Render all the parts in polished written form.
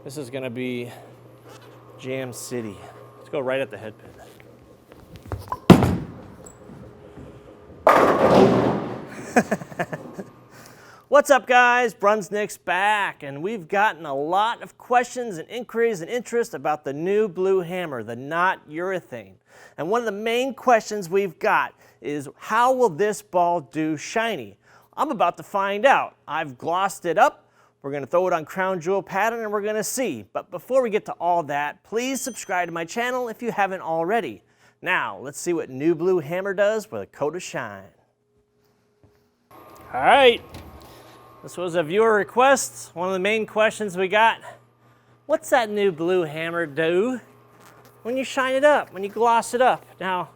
This is gonna be Jam City. Let's go right at the head pin. What's up, guys? Brunsnick's back, and we've gotten a lot of questions and inquiries and interest about the new blue hammer, the not urethane. And one of the main questions we've got is, how will this ball do shiny? I'm about to find out. I've glossed it up. We're going to throw it on crown jewel pattern and we're going to see. But before we get to all that, please subscribe to my channel if you haven't already. Now, let's see what new blue hammer does with a coat of shine. All right, this was a viewer request. One of the main questions we got, what's that new blue hammer do when you shine it up, when you gloss it up? Now,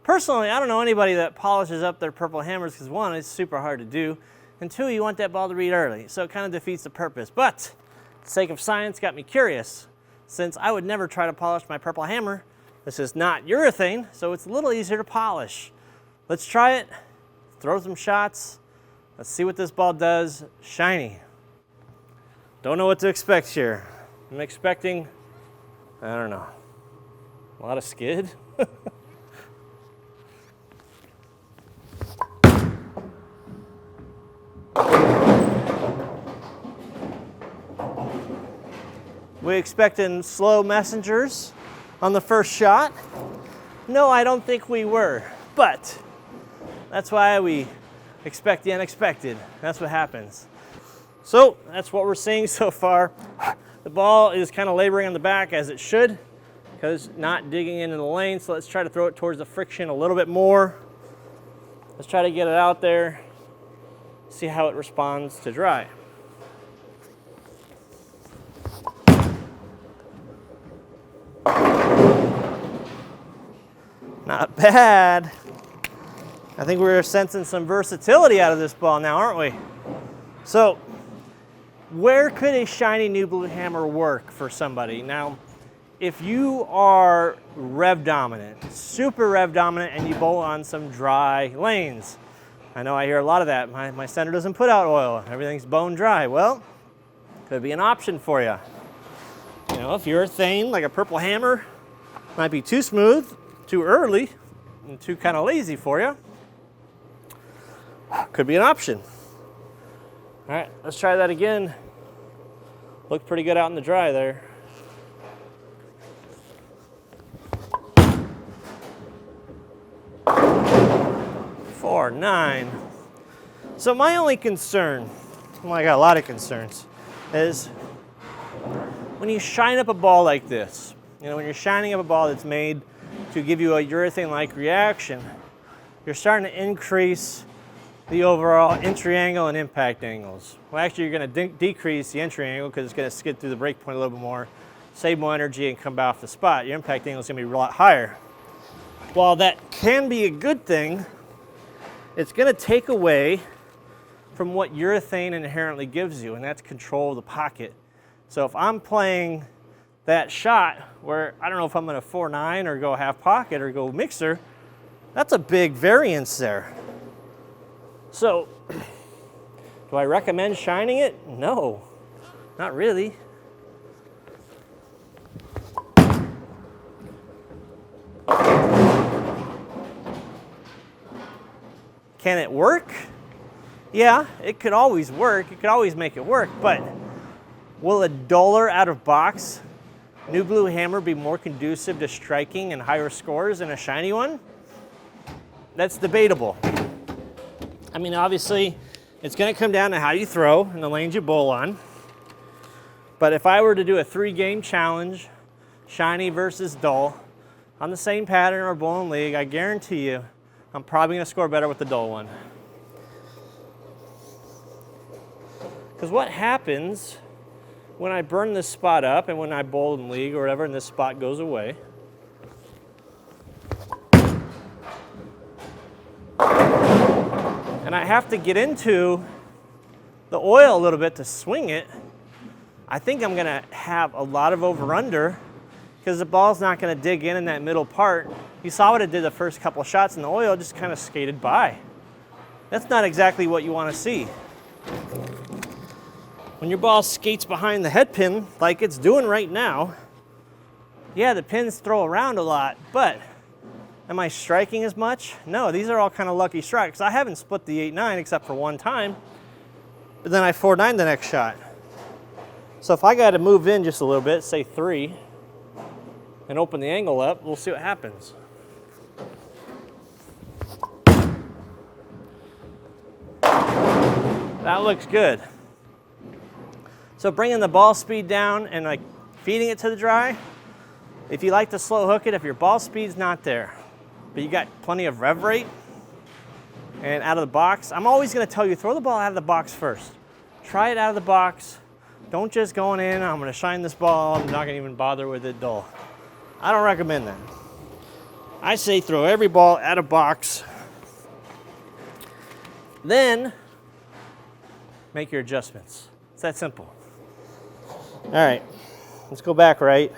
personally, I don't know anybody that polishes up their purple hammers because one, it's super hard to do, and two, you want that ball to read early, so it kind of defeats the purpose. But the sake of science got me curious. Since I would never try to polish my purple hammer, this is not urethane, so it's a little easier to polish. Let's try it, throw some shots. Let's see what this ball does shiny. Don't know what to expect here. I'm expecting, I don't know, a lot of skid. We expecting slow messengers on the first shot? No, I don't think we were, but that's why we expect the unexpected. That's what happens. So that's what we're seeing so far. The ball is kind of laboring on the back as it should because it's not digging into the lane. So let's try to throw it towards the friction a little bit more. Let's try to get it out there, see how it responds to dry. Not bad. I think we're sensing some versatility out of this ball now, aren't we? So, where could a shiny new blue hammer work for somebody? Now, if you are rev dominant, super rev dominant, and you bowl on some dry lanes. I know I hear a lot of that. My center doesn't put out oil. Everything's bone dry. Well, could be an option for you. You know, if urethane, like a purple hammer, might be too smooth, too early, and too kind of lazy for you. Could be an option. All right, let's try that again. Looked pretty good out in the dry there. Four, 9. So my only concern, well, I got a lot of concerns, is when you shine up a ball like this, you know, when you're shining up a ball that's made to give you a urethane-like reaction, you're starting to increase the overall entry angle and impact angles. Well, actually, you're going to decrease the entry angle because it's going to skid through the break point a little bit more, save more energy, and come back off the spot. Your impact angle is going to be a lot higher. While that can be a good thing, it's going to take away from what urethane inherently gives you, and that's control of the pocket. So if I'm playing that shot where I don't know if I'm going to 4-9 or go half pocket or go mixer, that's a big variance there. So, do I recommend shining it? No, not really. Can it work? Yeah, it could always work. You could always make it work, but will a duller out of box new blue hammer be more conducive to striking and higher scores than a shiny one? That's debatable. I mean, obviously, it's going to come down to how you throw and the lanes you bowl on. But if I were to do a 3-game challenge, shiny versus dull, on the same pattern or bowling league, I guarantee you, I'm probably going to score better with the dull one. Because what happens when I burn this spot up and when I bowl in league or whatever and this spot goes away, and I have to get into the oil a little bit to swing it, I think I'm going to have a lot of over-under because the ball's not going to dig in that middle part. You saw what it did the first couple of shots, and the oil just kind of skated by. That's not exactly what you want to see. when your ball skates behind the head pin like it's doing right now, yeah, the pins throw around a lot, but am I striking as much? No, these are all kind of lucky strikes. I haven't split the 8-9 except for one time, but then I 4-9 the next shot. So if I got to move in just a little bit, say 3, and open the angle up, we'll see what happens. That looks good. So bringing the ball speed down and like feeding it to the dry. If you like to slow hook it, if your ball speed's not there, but you got plenty of rev rate and out of the box, I'm always gonna tell you, throw the ball out of the box first. Try it out of the box. Don't just go in, I'm gonna shine this ball, I'm not gonna even bother with it dull. I don't recommend that. I say throw every ball out of box, then make your adjustments. It's that simple. All right, let's go back right.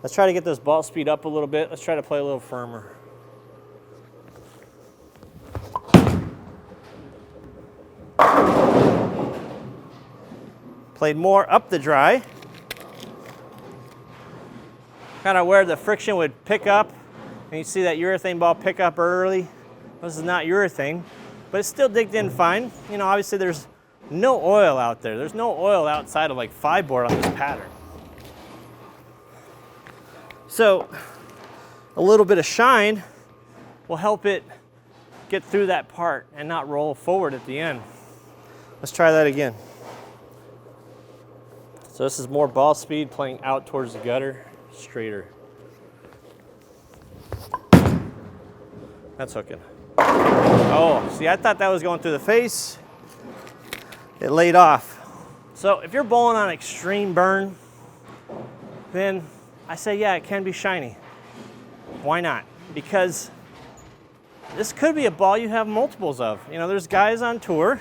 Let's try to get this ball speed up a little bit. Let's try to play a little firmer. Played more up the dry. Kind of where the friction would pick up, and you see that urethane ball pick up early. This is not urethane, but it's still digged in fine. You know, obviously there's no oil out there. There's no oil outside of like 5 board on this pattern. So a little bit of shine will help it get through that part and not roll forward at the end. Let's try that again. So this is more ball speed playing out towards the gutter, straighter. That's hooking. Oh, see, I thought that was going through the face. It laid off. So if you're bowling on extreme burn, then I say, yeah, it can be shiny. Why not? Because this could be a ball you have multiples of. You know, there's guys on tour,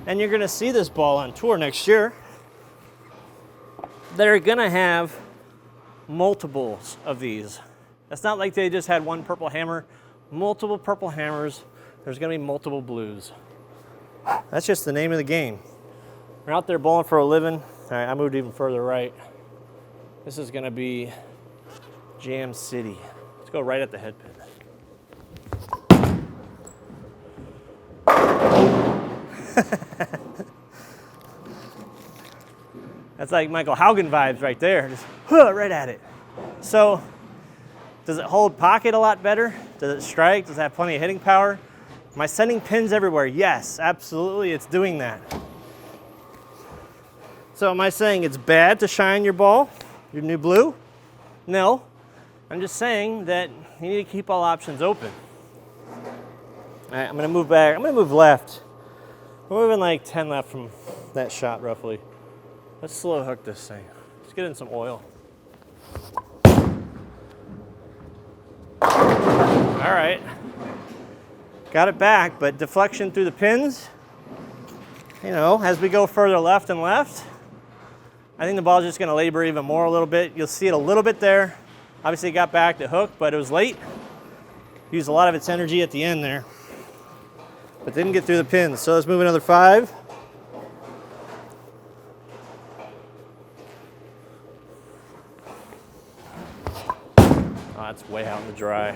and you're gonna see this ball on tour next year, that are gonna have multiples of these. It's not like they just had one purple hammer, multiple purple hammers, there's gonna be multiple blues. That's just the name of the game. We're out there bowling for a living. All right, I moved even further right. This is gonna be Jam City. Let's go right at the head pin. That's like Michael Haugen vibes right there. Just right at it. So, does it hold pocket a lot better? Does it strike? Does it have plenty of hitting power? Am I sending pins everywhere? Yes, absolutely, it's doing that. So am I saying it's bad to shine your ball, your new blue? No, I'm just saying that you need to keep all options open. All right, I'm gonna move back, I'm gonna move left. We're moving like 10 left from that shot roughly. Let's slow hook this thing. Let's get in some oil. All right. Got it back, but deflection through the pins, you know, as we go further left and left, I think the ball's just gonna labor even more a little bit. You'll see it a little bit there. Obviously it got back to hook, but it was late. Used a lot of its energy at the end there, but didn't get through the pins. So let's move another 5. Oh, that's way out in the dry.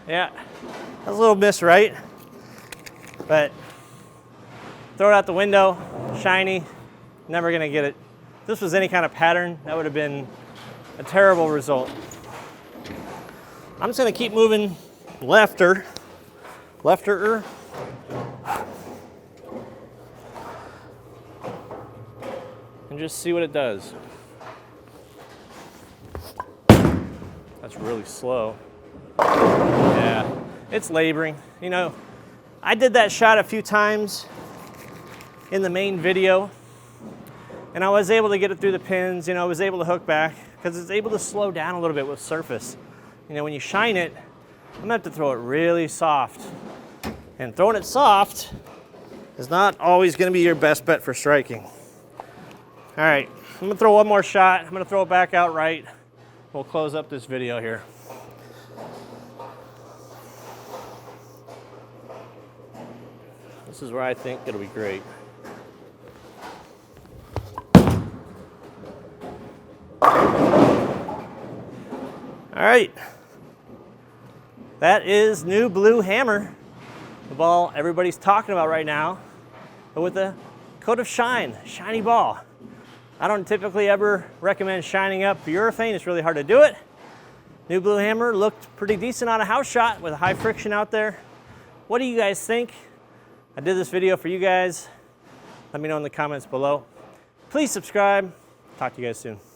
Yeah, that was a little miss, right? But throw it out the window, shiny, never gonna get it. If this was any kind of pattern, that would have been a terrible result. I'm just gonna keep moving lefter, and just see what it does. That's really slow. Yeah, it's laboring. You know, I did that shot a few times in the main video, and I was able to get it through the pins. You know, I was able to hook back because it's able to slow down a little bit with surface. You know, when you shine it, I'm gonna have to throw it really soft. And throwing it soft is not always gonna be your best bet for striking. All right, I'm gonna throw one more shot. I'm gonna throw it back out right. We'll close up this video here. This is where I think it'll be great. All right, that is new blue hammer, the ball everybody's talking about right now, but with a coat of shine, shiny ball. I don't typically ever recommend shining up urethane. It's really hard to do it. New blue hammer looked pretty decent on a house shot with a high friction out there. What do you guys think? I did this video for you guys. Let me know in the comments below. Please subscribe. Talk to you guys soon.